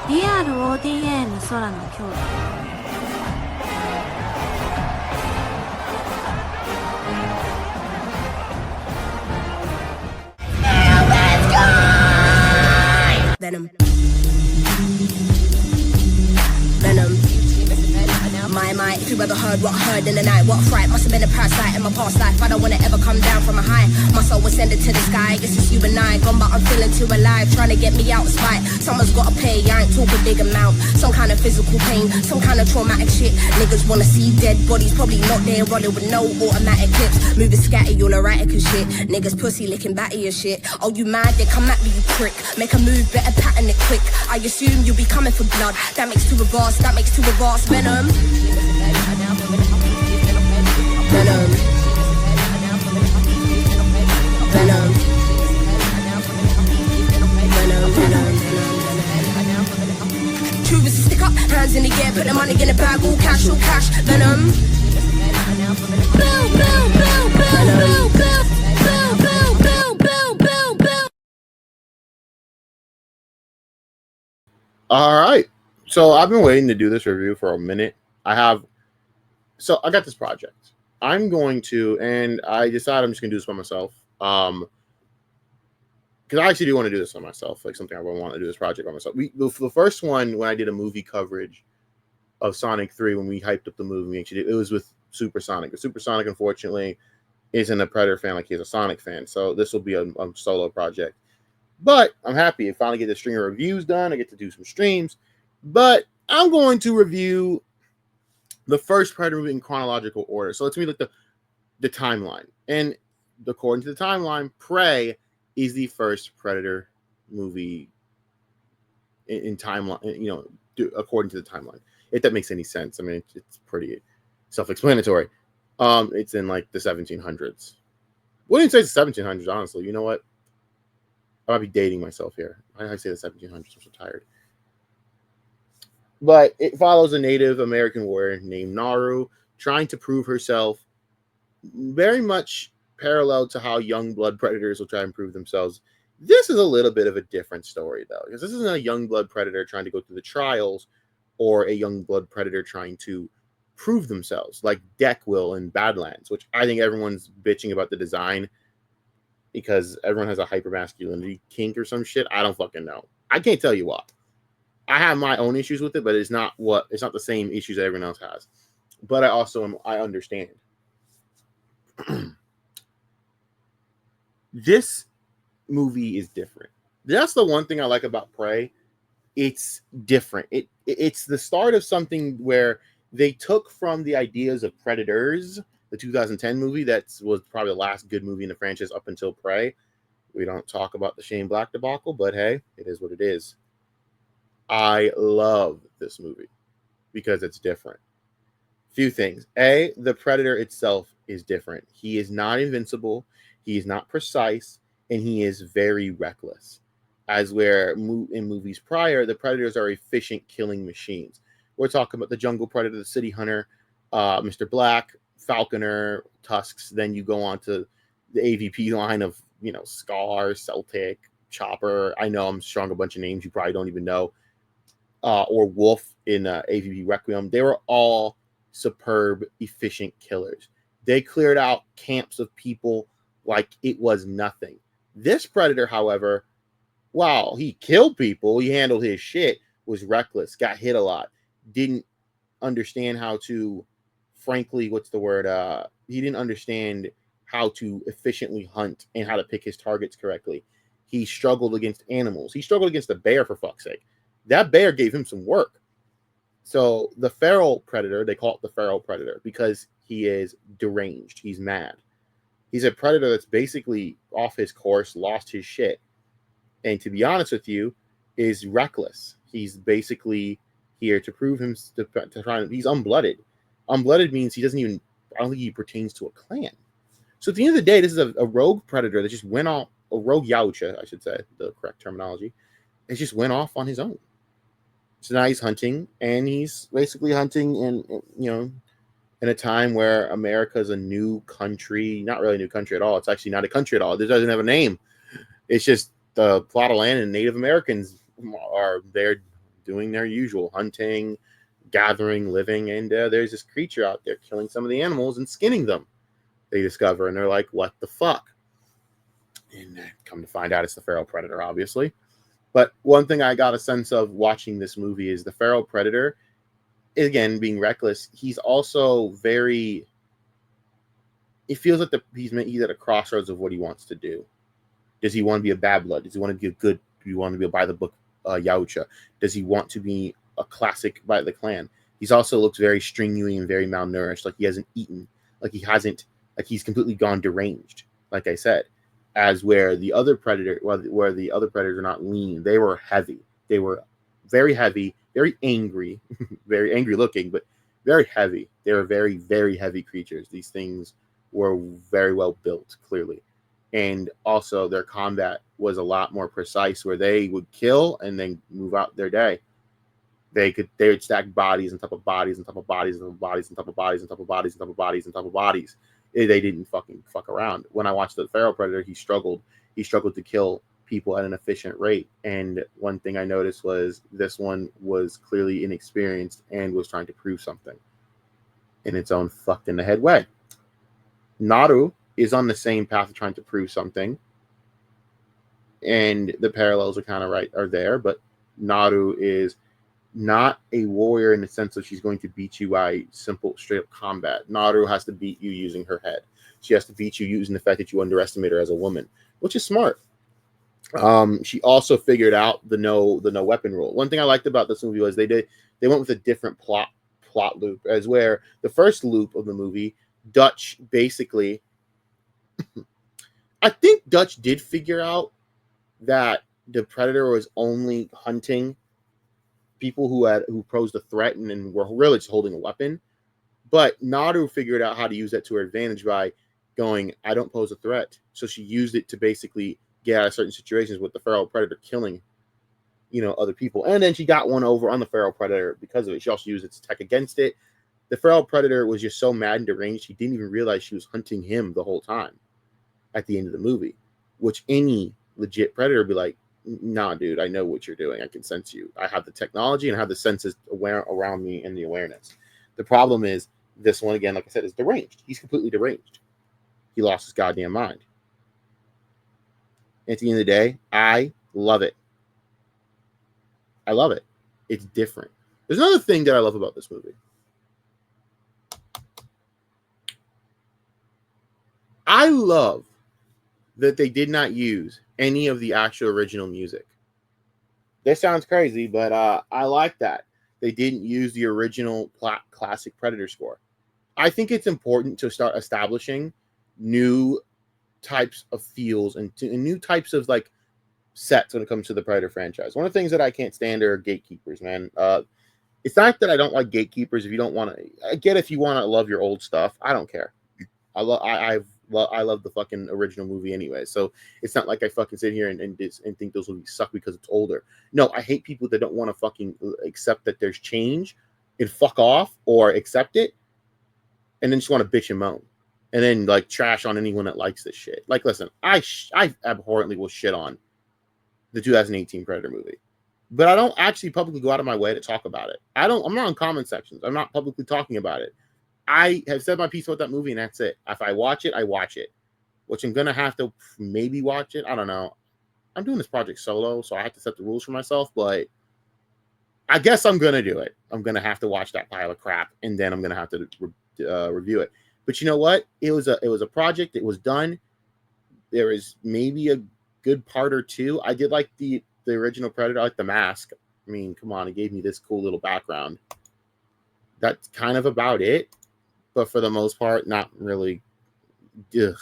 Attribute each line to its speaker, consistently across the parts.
Speaker 1: DRODA の空の兄弟。
Speaker 2: Venom. Venom. My, if you ever heard what I heard in the night, what fright must have been a parasite in my past life. I don't wanna ever come down from a high. My soul was sending to the sky. Guess it's you and I, gone, but I'm feeling too alive. Trying to get me out of spite. Someone's gotta pay. I ain't talking big amount. Some kind of physical pain, some kind of traumatic shit. Niggas wanna see dead bodies, probably not there, running with no automatic clips. Moving scatty, all erratic and shit. Niggas pussy licking batty and shit. Oh, you mad? Then come at me, you prick. Make a move, better pattern it quick. I assume you'll be coming for blood. That makes two of us, that makes two of us. Venom. Venom. Venom. True as a stick up, hands in the air, put the money in the bag, all cash, all cash. Venom.
Speaker 3: All right. So I've been waiting to do this review for a minute. I got this project. I'm going to, and I decided I'm just going to do this by myself. Because I actually do want to do this by myself, like something I would want to do this project by myself. The first one, when I did a movie coverage of Sonic 3, when we hyped up the movie, it was with Supersonic. But Supersonic, unfortunately, isn't a Predator fan like he's a Sonic fan. So this will be a solo project. But I'm happy. I finally get the string of reviews done. I get to do some streams. But I'm going to review the first Predator movie in chronological order. So let's read like the timeline. And according to the timeline, Prey is the first Predator movie in timeline, according to the timeline. If that makes any sense. I mean, it's pretty self-explanatory. It's in like the 1700s. Wouldn't say the 1700s, honestly. You know what? I might be dating myself here. I say the 1700s. I'm so tired. But it follows a Native American warrior named Naru trying to prove herself, very much parallel to how young blood predators will try and prove themselves. This is a little bit of a different story, though, because this isn't a young blood predator trying to go through the trials or a young blood predator trying to prove themselves like Deck will in Badlands, which I think everyone's bitching about the design because everyone has a hypermasculinity kink or some shit. I don't fucking know. I can't tell you what. I have my own issues with it, but it's not the same issues that everyone else has. But I understand. This movie is different. That's the one thing I like about Prey. It's different. It's the start of something where they took from the ideas of Predators, the 2010 movie that was probably the last good movie in the franchise up until Prey. We don't talk about the Shane Black debacle, but hey, it is what it is. I love this movie because it's different. Few things. A, the Predator itself is different. He is not invincible. He is not precise, and he is very reckless. As where in movies prior, the Predators are efficient killing machines. We're talking about the Jungle Predator, the City Hunter, Mr. Black, Falconer, Tusks. Then you go on to the AVP line of, Scar, Celtic, Chopper. I know I'm strung a bunch of names you probably don't even know. Or Wolf in AVP Requiem. They were all superb, efficient killers. They cleared out camps of people like it was nothing. This Predator, however, while he killed people, he handled his shit, was reckless, got hit a lot, didn't understand how to, frankly, he didn't understand how to efficiently hunt and how to pick his targets correctly. He struggled against animals. He struggled against a bear, for fuck's sake. That bear gave him some work. So the feral predator, they call it the feral predator because he is deranged. He's mad. He's a predator that's basically off his course, lost his shit. And to be honest with you, is reckless. He's basically here to prove him he's unblooded. Unblooded means I don't think he pertains to a clan. So at the end of the day, this is a rogue predator that just went off, a rogue Yautja, I should say, the correct terminology. It just went off on his own. So now he's hunting, and he's basically hunting in a time where America is a new country. Not really a new country at all. It's actually not a country at all. It doesn't have a name. It's just the plot of land, and Native Americans are there doing their usual hunting, gathering, living, and there's this creature out there killing some of the animals and skinning them. They discover, and they're like, "What the fuck?" And come to find out, it's the feral predator, obviously. But one thing I got a sense of watching this movie is the feral predator, again, being reckless. He's also very. It feels like he's at a crossroads of what he wants to do. Does he want to be a bad blood? Does he want to be a good? Do you want to be a by the book Yautja? Does he want to be a classic by the clan? He's also looks very stringy and very malnourished, like he hasn't eaten, like he's completely gone deranged. Like I said, as where the other predator, where the other predators are not lean, they were heavy. They were very heavy, very angry, very angry looking, but very heavy. They were very, very heavy creatures. These things were very well built, clearly. And also their combat was a lot more precise, where they would kill and then move out their day. They would stack bodies on top of bodies on top of bodies on top of bodies on top of bodies on top of bodies on top of bodies on top of bodies. They didn't fucking fuck around. When I watched the feral predator, he struggled to kill people at an efficient rate. And one thing I noticed was this one was clearly inexperienced and was trying to prove something in its own fucked in the head way. Naru is on the same path of trying to prove something, and the parallels are there, but Naru is not a warrior in the sense that she's going to beat you by simple straight up combat. Naru has to beat you using her head. She has to beat you using the fact that you underestimate her as a woman, which is smart. She also figured out the no weapon rule. One thing I liked about this movie was they went with a different plot loop, as where the first loop of the movie, Dutch basically I think Dutch did figure out that the predator was only hunting people who posed a threat and were really just holding a weapon. But Naru figured out how to use that to her advantage by going, I don't pose a threat. So she used it to basically get out of certain situations with the feral predator killing, other people. And then she got one over on the feral predator because of it. She also used its tech against it. The feral predator was just so mad and deranged, she didn't even realize she was hunting him the whole time at the end of the movie, which any legit predator would be like, nah, dude, I know what you're doing. I can sense you. I have the technology and I have the senses aware around me and the awareness. The problem is this one, again, like I said, is deranged. He's completely deranged. He lost his goddamn mind. At the end of the day, I love it. I love it. It's different. There's another thing that I love about this movie. I love that they did not use any of the actual original music. This sounds crazy, but I like that. They didn't use the original classic Predator score. I think it's important to start establishing new types of feels and new types of like sets when it comes to the Predator franchise. One of the things that I can't stand are gatekeepers, man. It's not that I don't like gatekeepers. If you don't want to, I get if you want to love your old stuff. I don't care. I love the fucking original movie anyway. So it's not like I fucking sit here and think those movies suck because it's older. No, I hate people that don't want to fucking accept that there's change and fuck off or accept it and then just want to bitch and moan and then like trash on anyone that likes this shit. Like, listen, I abhorrently will shit on the 2018 Predator movie, but I don't actually publicly go out of my way to talk about it. I'm not in comment sections. I'm not publicly talking about it. I have said my piece about that movie, and that's it. If I watch it, I watch it, which I'm going to have to maybe watch it. I don't know. I'm doing this project solo, so I have to set the rules for myself, but I guess I'm going to do it. I'm going to have to watch that pile of crap, and then I'm going to have to review it. But you know what? It was a project. It was done. There is maybe a good part or two. I did like the original Predator. I like the mask. I mean, come on. It gave me this cool little background. That's kind of about it. But for the most part, not really. Ugh.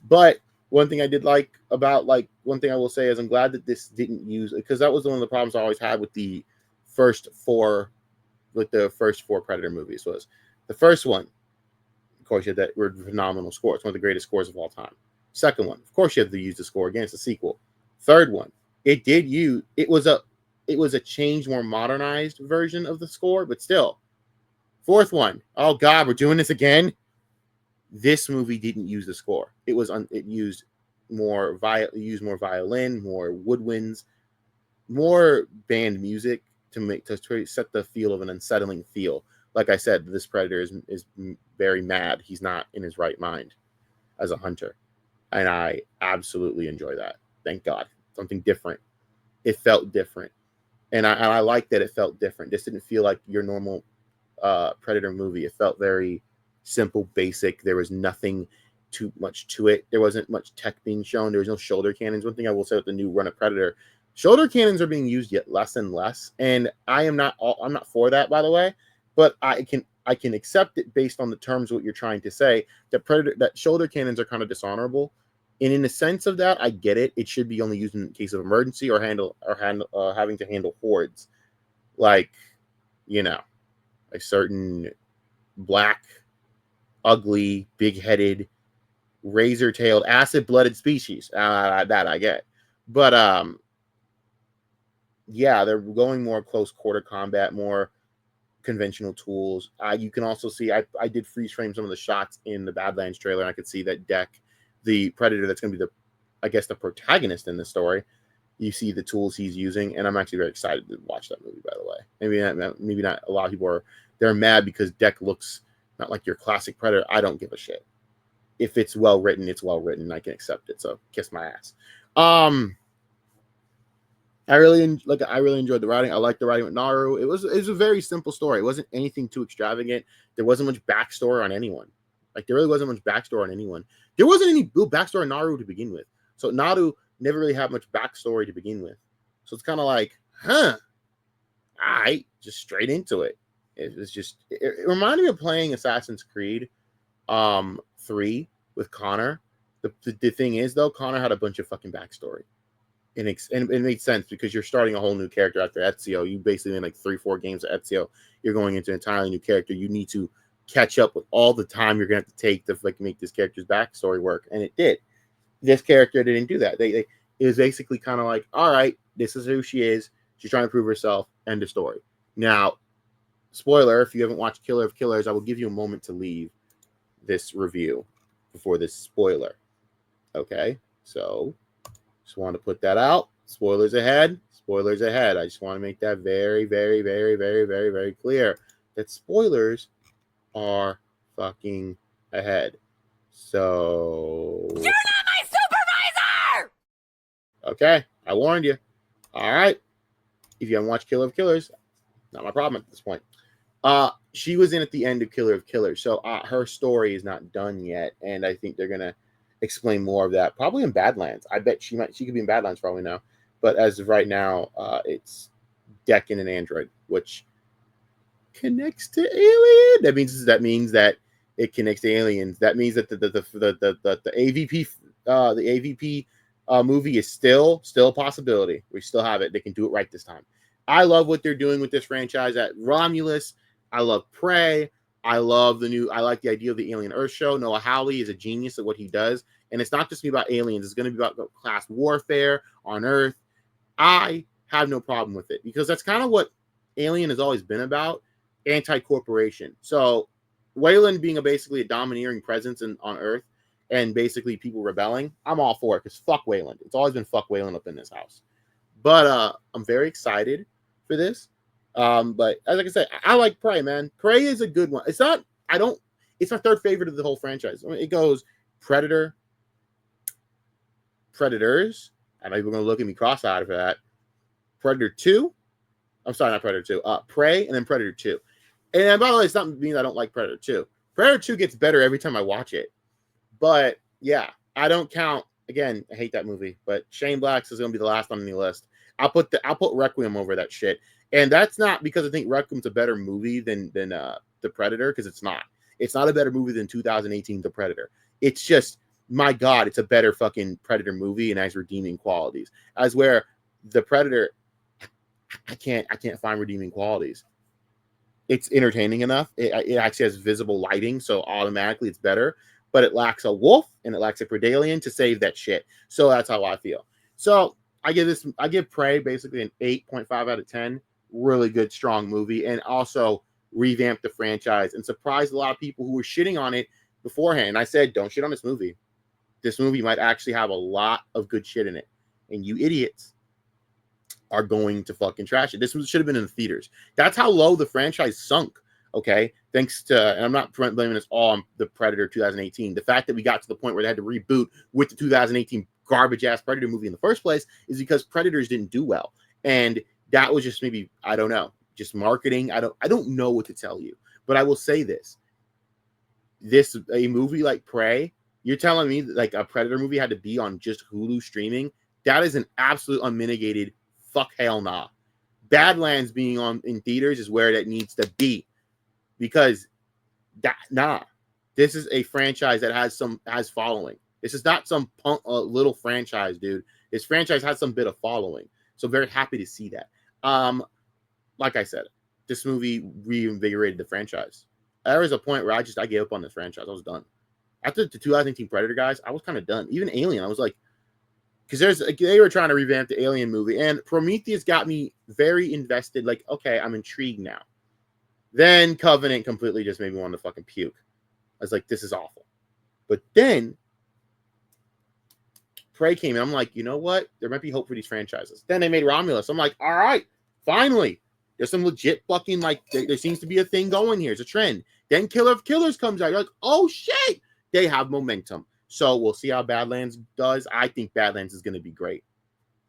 Speaker 3: But one thing I did like about, one thing I will say is I'm glad that this didn't use, because that was one of the problems I always had with the first four Predator movies. Was the first one, of course, you had that were phenomenal score. It's one of the greatest scores of all time. Second one, of course, you have to use the score again. It's a sequel. Third one, it was a changed, more modernized version of the score, but still. Fourth one, oh God, we're doing this again. This movie didn't use the score. It used more violin, more woodwinds, more band music to set the feel of an unsettling feel. Like I said, this predator is very mad. He's not in his right mind as a hunter, and I absolutely enjoy that. Thank God, something different. It felt different, and I like that it felt different. This didn't feel like your normal Predator movie. It felt very simple, basic. There was nothing too much to it. There wasn't much tech being shown. There was no shoulder cannons. One thing I will say with the new run of Predator, shoulder cannons are being used yet less and less, and I'm not for that, by the way. But I can accept it based on the terms of what you're trying to say. That shoulder cannons are kind of dishonorable, and in the sense of that, I get it. It should be only used in case of emergency or having to handle hordes, like a certain black, ugly, big-headed, razor-tailed, acid-blooded species. That I get, but yeah, they're going more close quarter combat, more conventional tools. You can also see I did freeze frame some of the shots in the Badlands trailer, and I could see that Deck, the predator that's going to be the protagonist in the story, you see the tools he's using, and I'm actually very excited to watch that movie, by the way. Maybe not a lot of people they're mad because Deck looks not like your classic predator. I don't give a shit. If it's well written, it's well written. I can accept it, so kiss my ass. I really enjoyed the writing. I liked the writing with Naru. It was a very simple story. It wasn't anything too extravagant. There wasn't much backstory on anyone. Like, there really wasn't much backstory on anyone. There wasn't any real backstory on Naru to begin with. So Naru never really had much backstory to begin with. So it's kind of like, all right, just straight into it. It reminded me of playing Assassin's Creed 3 with Connor. The thing is, though, Connor had a bunch of fucking backstory. And it made sense because you're starting a whole new character after Ezio. You basically in like 3-4 games of Ezio, you're going into an entirely new character. You need to catch up with all the time you're going to have to take to like make this character's backstory work, and it did. This character didn't do that. It was basically kind of like, all right, this is who she is. She's trying to prove herself. End of story. Now, spoiler: if you haven't watched Killer of Killers, I will give you a moment to leave this review before this spoiler. Okay, so. Just want to put that out. Spoilers ahead. Spoilers ahead. I just want to make that very, very, very, very, very, very clear that spoilers are fucking ahead. So.
Speaker 2: You're not my supervisor!
Speaker 3: Okay, I warned you. All right. If you haven't watched Killer of Killers, not my problem at this point. She was in at the end of Killer of Killers, so her story is not done yet, and I think they're gonna explain more of that probably in Badlands. I bet she could be in Badlands probably now, but as of right now, it's Deck and an android, which connects to Alien. That means that it connects to aliens. That means that the AVP movie is still a possibility. We still have it. They can do it right this time. I love what they're doing with this franchise at Romulus. I love Prey. I like the idea of the Alien Earth show. Noah Hawley is a genius at what he does. And it's not just be about aliens. It's going to be about class warfare on Earth. I have no problem with it because that's kind of what Alien has always been about, anti-corporation. So Weyland being basically a domineering presence on Earth and basically people rebelling, I'm all for it because fuck Weyland. It's always been fuck Weyland up in this house. But I'm very excited for this. But as I said, I like Prey, man. Prey is a good one. It's my third favorite of the whole franchise. I mean, it goes Predator, Predators. I know people are going to look at me cross-eyed for that. Predator 2. I'm sorry, not Predator 2. Prey, and then Predator 2. And by the way, it's not mean I don't like Predator 2. Predator 2 gets better every time I watch it. But, yeah, I don't count. Again, I hate that movie. But Shane Black's is going to be the last on the list. I'll put Requiem over that shit. And that's not because I think Requiem's a better movie than The Predator, because it's not. It's not a better movie than 2018 The Predator. It's just, my God, it's a better fucking Predator movie and has redeeming qualities. As where The Predator, I can't find redeeming qualities. It's entertaining enough. It actually has visible lighting, so automatically it's better. But it lacks a wolf and it lacks a Predalien to save that shit. So that's how I feel. So I give Prey basically an 8.5 out of 10. Really good, strong movie, and also revamped the franchise and surprised a lot of people who were shitting on it beforehand. I said, don't shit on this movie. This movie might actually have a lot of good shit in it. And you idiots are going to fucking trash it. This should have been in the theaters. That's how low the franchise sunk. Okay, thanks to, and I'm not blaming this all on the Predator 2018. The fact that we got to the point where they had to reboot with the 2018 garbage ass Predator movie in the first place is because Predators didn't do well, and that was just maybe, I don't know, just marketing. I don't know what to tell you, but I will say this: a movie like Prey, you're telling me that like a Predator movie had to be on just Hulu streaming? That is an absolute unmitigated fuck hell nah. Badlands being on in theaters is where that needs to be. Because this is a franchise that has following. This is not some little franchise, dude. This franchise has some bit of following. So very happy to see that. Like I said, this movie reinvigorated the franchise. There was a point where I gave up on this franchise. I was done. After the 2018 Predator guys, I was kind of done. Even Alien, I was like, because they were trying to revamp the Alien movie, and Prometheus got me very invested. Like, okay, I'm intrigued now. Then Covenant completely just made me want to fucking puke. I was like, this is awful. But then Prey came in. I'm like, you know what? There might be hope for these franchises. Then they made Romulus. I'm like, all right, finally. There's some legit fucking, like, there seems to be a thing going here. It's a trend. Then Killer of Killers comes out. You're like, oh, shit. They have momentum. So we'll see how Badlands does. I think Badlands is going to be great.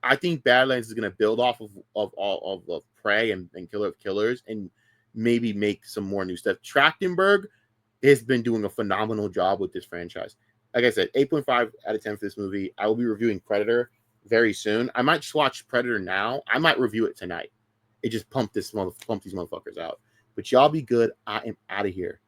Speaker 3: I think Badlands is going to build off of Prey and Killer of Killers and maybe make some more new stuff. Trachtenberg has been doing a phenomenal job with this franchise. Like I said, 8.5 out of 10 for this movie. I will be reviewing Predator very soon. I might just watch Predator now. I might review it tonight. It just pumped these motherfuckers out. But y'all be good. I am out of here.